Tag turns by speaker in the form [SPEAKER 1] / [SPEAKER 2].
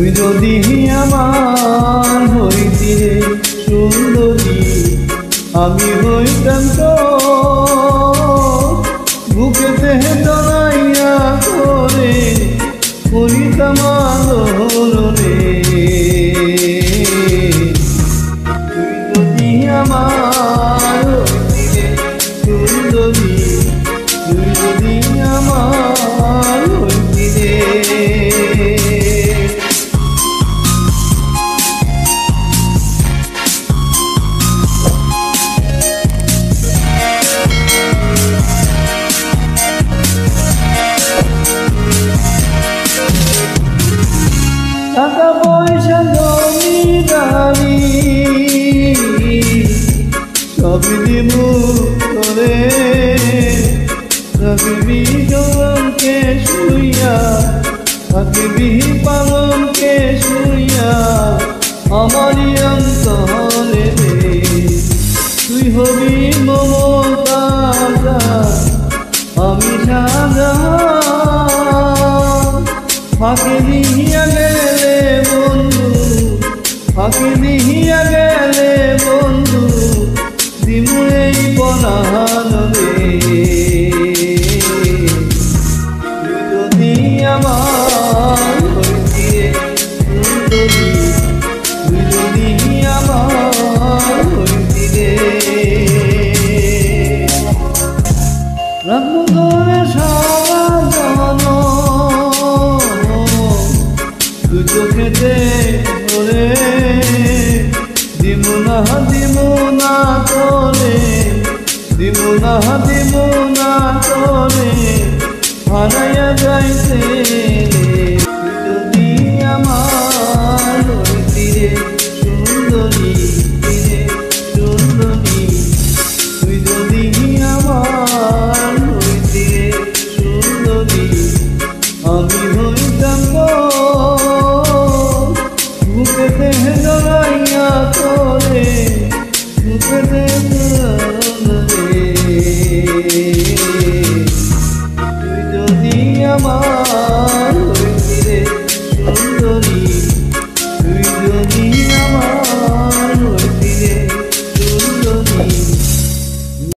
[SPEAKER 1] তুই যদি আমার হইতি রে সুন্দরী, আমি হইতাম তো বুকেতে জড়াইয়া করে করিতাম আদর রে। তুই যদি আমার হইতি রে সুন্দরী, তুই যদি আমার হইতি রে। টাকা পয়সা জমি গাড়ি সবই দিব তোরে, রাখবি জনকে শুইয়া, রাখবি পালনকে শুইয়া আমারই অন্তরে রে। তুই হবি মমতা, আমি সাজা ফাঁকি দিয়া গেলে বন্ধু, ফাঁকি দিয়া গেলে বন্ধু দিমু এই পরাণ রে। তুই যদি আমার হইতি রে সুন্দরী, তুই যদি আমার হইতি রে। রাখবো তোরে সারা তুই চোখেতে ধরে, দিমু না তোরে, দিমু না তোরে হারাইয়া যাইতে।